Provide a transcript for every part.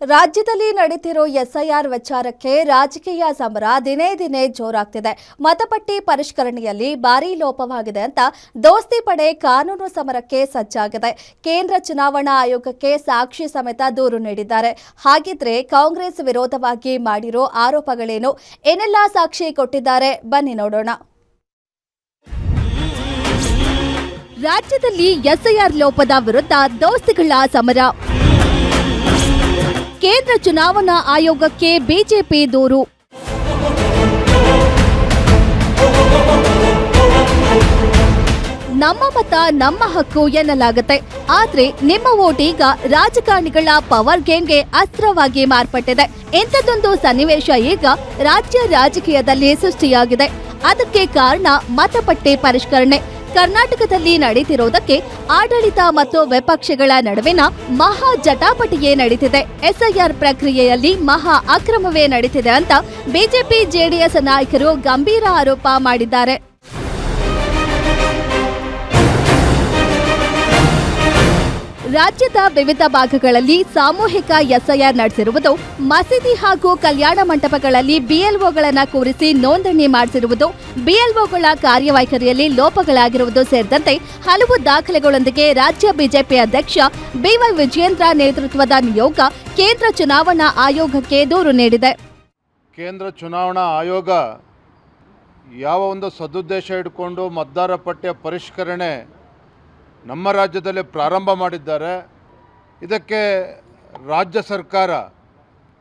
ರಾಜ್ಯದಲ್ಲಿ ನಡೆದಿರೋ ಎಸ್ಐಆರ್ ವಿಚಾರಕ್ಕೆ ರಾಜಕೀಯ ಸಮರ ದಿನೇ ದಿನೇ ಜೋರಾಗ್ತಿದೆ. ಮತಪಟ್ಟಿ ಪರಿಷ್ಕರಣೆಯಲ್ಲಿ ಭಾರೀ ಲೋಪವಾಗಿದೆ ಅಂತ ದೋಸ್ತಿ ಪಡೆ ಕಾನೂನು ಸಮರಕ್ಕೆ ಸಜ್ಜಾಗಿದೆ. ಕೇಂದ್ರ ಚುನಾವಣಾ ಆಯೋಗಕ್ಕೆ ಸಾಕ್ಷಿ ಸಮೇತ ದೂರು ನೀಡಿದ್ದಾರೆ. ಹಾಗಿದ್ರೆ ಕಾಂಗ್ರೆಸ್ ವಿರೋಧವಾಗಿ ಮಾಡಿರೋ ಆರೋಪಗಳೇನು, ಏನೆಲ್ಲ ಸಾಕ್ಷಿ ಕೊಟ್ಟಿದ್ದಾರೆ, ಬನ್ನಿ ನೋಡೋಣ. ರಾಜ್ಯದಲ್ಲಿ ಎಸ್ಐಆರ್ ಲೋಪದ ವಿರುದ್ಧ ದೋಸ್ತಿಗಳ ಸಮರ. ಕೇಂದ್ರ ಚುನಾವಣಾ ಆಯೋಗಕ್ಕೆ ಬಿಜೆಪಿ ದೂರು. ನಮ್ಮ ಮತ ನಮ್ಮ ಹಕ್ಕು ಎನ್ನಲಾಗುತ್ತೆ. ಆದ್ರೆ ನಿಮ್ಮ ವೋಟ್ ಈಗ ರಾಜಕಾರಣಿಗಳ ಪವರ್ ಗೇಮ್ಗೆ ಅಸ್ತ್ರವಾಗಿ ಮಾರ್ಪಟ್ಟಿದೆ. ಇಂಥದ್ದೊಂದು ಸನ್ನಿವೇಶ ಈಗ ರಾಜ್ಯ ರಾಜಕೀಯದಲ್ಲಿ ಸೃಷ್ಟಿಯಾಗಿದೆ. ಅದಕ್ಕೆ ಕಾರಣ ಮತಪಟ್ಟಿ ಪರಿಷ್ಕರಣೆ. ಕರ್ನಾಟಕದಲ್ಲಿ ನಡೆದಿರುವುದಕ್ಕೆ ಆಡಳಿತ ಮತ್ತು ವಿಪಕ್ಷಗಳ ನಡುವಿನ ಮಹಾ ಜಟಾಪಟಿಯೇ ನಡೀತಿದೆ. ಎಸ್ಐಆರ್ ಪ್ರಕ್ರಿಯೆಯಲ್ಲಿ ಮಹಾ ಅಕ್ರಮವೇ ನಡೀತಿದೆ ಅಂತ ಬಿಜೆಪಿ ಜೆಡಿಎಸ್ ನಾಯಕರು ಗಂಭೀರ ಆರೋಪ ಮಾಡಿದ್ದಾರೆ. ರಾಜ್ಯದ ವಿವಿಧ ಭಾಗಗಳಲ್ಲಿ ಸಾಮೂಹಿಕ ಎಸ್ಐಆರ್ ನಡೆಸಿರುವುದು, ಮಸೀದಿ ಹಾಗೂ ಕಲ್ಯಾಣ ಮಂಟಪಗಳಲ್ಲಿ ಬಿಎಲ್ಒಗಳನ್ನು ಕೂರಿಸಿ ನೋಂದಣಿ ಮಾಡಿಸಿರುವುದು, ಬಿಎಲ್ಒಗಳ ಕಾರ್ಯವೈಖರಿಯಲ್ಲಿ ಲೋಪಗಳಾಗಿರುವುದು ಸೇರಿದಂತೆ ಹಲವು ದಾಖಲೆಗಳೊಂದಿಗೆ ರಾಜ್ಯ ಬಿಜೆಪಿ ಅಧ್ಯಕ್ಷ ಬಿವೈ ವಿಜಯೇಂದ್ರ ನೇತೃತ್ವದ ನಿಯೋಗ ಕೇಂದ್ರ ಚುನಾವಣಾ ಆಯೋಗಕ್ಕೆ ದೂರು ನೀಡಿದೆ. ಕೇಂದ್ರ ಚುನಾವಣಾ ಆಯೋಗ ಯಾವ ಒಂದು ಸದುದ್ದೇಶ ಇಟ್ಕೊಂಡು ಮತದಾರ ಪಟ್ಟಿಯ ಪರಿಷ್ಕರಣೆ ನಮ್ಮ ರಾಜ್ಯದಲ್ಲಿ ಪ್ರಾರಂಭ ಮಾಡಿದ್ದಾರೆ, ಇದಕ್ಕೆ ರಾಜ್ಯ ಸರ್ಕಾರ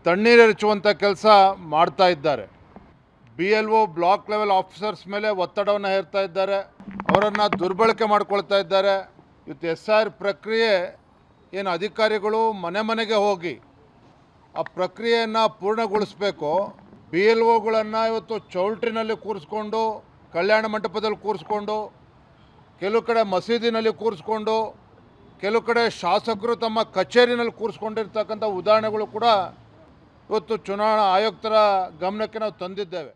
ತಣ್ಣೀರೆರಚುವಂಥ ಕೆಲಸ ಮಾಡ್ತಾ ಇದ್ದಾರೆ. BLO ಬ್ಲಾಕ್ ಲೆವೆಲ್ ಆಫೀಸರ್ಸ್ ಮೇಲೆ ಒತ್ತಡವನ್ನು ಹೇರ್ತಾ ಇದ್ದಾರೆ, ಅವರನ್ನು ದುರ್ಬಳಕೆ ಮಾಡ್ಕೊಳ್ತಾ ಇದ್ದಾರೆ. ಇವತ್ತು SIR ಪ್ರಕ್ರಿಯೆ ಏನು ಅಧಿಕಾರಿಗಳು ಮನೆ ಮನೆಗೆ ಹೋಗಿ ಆ ಪ್ರಕ್ರಿಯೆಯನ್ನು ಪೂರ್ಣಗೊಳಿಸಬೇಕು. BLOಗಳನ್ನು ಇವತ್ತು ಚೌಲ್ಟ್ರಿನಲ್ಲಿ ಕೂರಿಸ್ಕೊಂಡು, ಕಲ್ಯಾಣ ಮಂಟಪದಲ್ಲಿ ಕೂರಿಸ್ಕೊಂಡು, ಕೆಲವು ಕಡೆ ಮಸೀದಿನಲ್ಲಿ ಕೂರಿಸ್ಕೊಂಡು, ಕೆಲವು ಕಡೆ ಶಾಸಕರು ತಮ್ಮ ಕಚೇರಿನಲ್ಲಿ ಕೂರಿಸ್ಕೊಂಡಿರ್ತಕ್ಕಂಥ ಉದಾಹರಣೆಗಳು ಕೂಡ ಇವತ್ತು ಚುನಾವಣಾ ಆಯುಕ್ತರ ಗಮನಕ್ಕೆ ನಾವು ತಂದಿದ್ದೇವೆ.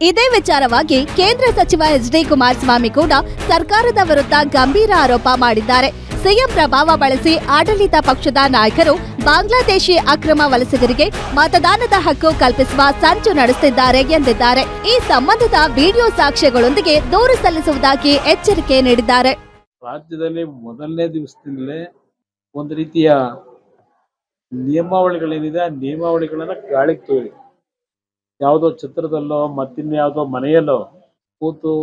ಇದೇ ವಿಚಾರವಾಗಿ ಕೇಂದ್ರ ಸಚಿವ HD ಕುಮಾರಸ್ವಾಮಿ ಕೂಡ ಸರ್ಕಾರದ ವಿರುದ್ಧ ಗಂಭೀರ ಆರೋಪ ಮಾಡಿದ್ದಾರೆ. ಸಿಎಂ ಪ್ರಭಾವ ಬಳಸಿ ಆಡಳಿತ ಪಕ್ಷದ ನಾಯಕರು ಬಾಂಗ್ಲಾದೇಶಿ ಅಕ್ರಮ ವಲಸಿಗರಿಗೆ ಮತದಾನದ ಹಕ್ಕು ಕಲ್ಪಿಸುವ ಸಂಚು ನಡೆಸುತ್ತಿದ್ದಾರೆ ಎಂದಿದ್ದಾರೆ. ಈ ಸಂಬಂಧದ ವಿಡಿಯೋ ಸಾಕ್ಷ್ಯಗಳೊಂದಿಗೆ ದೂರು ಸಲ್ಲಿಸುವುದಾಗಿ ಎಚ್ಚರಿಕೆ ನೀಡಿದ್ದಾರೆ. ರಾಜ್ಯದಲ್ಲಿ ಮೊದಲನೇ ದಿವಸದಿಂದಲೇ ಒಂದು ರೀತಿಯ ನಿಯಮಾವಳಿಗಳೇನಿದೆ ಆ ನಿಯಮಾವಳಿಗಳನ್ನ ಗಾಳಿಗೆ ತೋರಿ ಯಾವುದೋ ಚಿತ್ರದಲ್ಲೋ ಮತ್ತಿನ್ಯಾವುದೋ ಮನೆಯಲ್ಲೋ ಕೂತು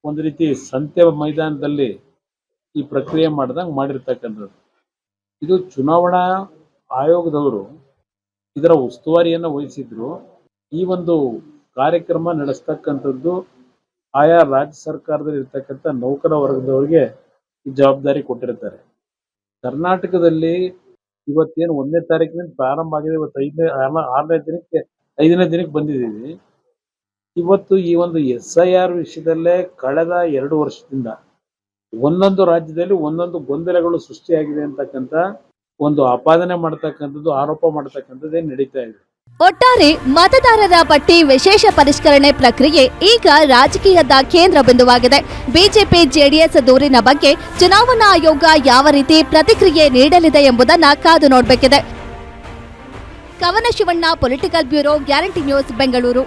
ಒಂದು ರೀತಿ ಸಂತೆ ಮೈದಾನದಲ್ಲಿ ಈ ಪ್ರಕ್ರಿಯೆ ಮಾಡ್ದಂಗೆ ಮಾಡಿರ್ತಕ್ಕಂಥದ್ದು. ಇದು ಚುನಾವಣಾ ಆಯೋಗದವರು ಇದರ ಉಸ್ತುವಾರಿಯನ್ನು ವಹಿಸಿದ್ರು. ಈ ಒಂದು ಕಾರ್ಯಕ್ರಮ ನಡೆಸ್ತಕ್ಕಂಥದ್ದು ಆಯಾ ರಾಜ್ಯ ಸರ್ಕಾರದಲ್ಲಿ ಇರ್ತಕ್ಕಂಥ ನೌಕರ ವರ್ಗದವರಿಗೆ ಈ ಜವಾಬ್ದಾರಿ ಕೊಟ್ಟಿರ್ತಾರೆ. ಕರ್ನಾಟಕದಲ್ಲಿ ಇವತ್ತೇನು 1ನೇ ತಾರೀಕಿನಿಂದ ಪ್ರಾರಂಭ ಆಗಿದೆ, ಇವತ್ತು 5ನೇ ದಿನಕ್ಕೆ ಬಂದಿದ್ದೀವಿ. ಇವತ್ತು ಈ ಒಂದು SIR ವಿಷಯದಲ್ಲೇ ಕಳೆದ 2 ವರ್ಷದಿಂದ ಒಂದೊಂದು ರಾಜ್ಯದಲ್ಲಿ ಒಂದೊಂದು ಗೊಂದಲಗಳು ಸೃಷ್ಟಿಯಾಗಿದೆ ಅಂತಕ್ಕಂಥ ಒಂದು ಆಪಾದನೆ ಮಾಡ್ತಕ್ಕಂಥದ್ದು, ಆರೋಪ ಮಾಡ್ತಕ್ಕಂಥದ್ದೇ ನಡೀತಾ ಇದೆ. ಒಟ್ಟಾರೆ ಮತದಾರರ ಪಟ್ಟಿ ವಿಶೇಷ ಪರಿಷ್ಕರಣೆ ಪ್ರಕ್ರಿಯೆ ಈಗ ರಾಜಕೀಯದ ಕೇಂದ್ರ ಬಿಂದುವಾಗಿದೆ. ಬಿಜೆಪಿ ಜೆಡಿಎಸ್ ದೂರಿನ ಬಗ್ಗೆ ಚುನಾವಣಾ ಆಯೋಗ ಯಾವ ರೀತಿ ಪ್ರತಿಕ್ರಿಯೆ ನೀಡಲಿದೆ ಎಂಬುದನ್ನು ಕಾದು ನೋಡಬೇಕಿದೆ. ಕವನ Shivanna, political bureau, guarantee news, Bengaluru.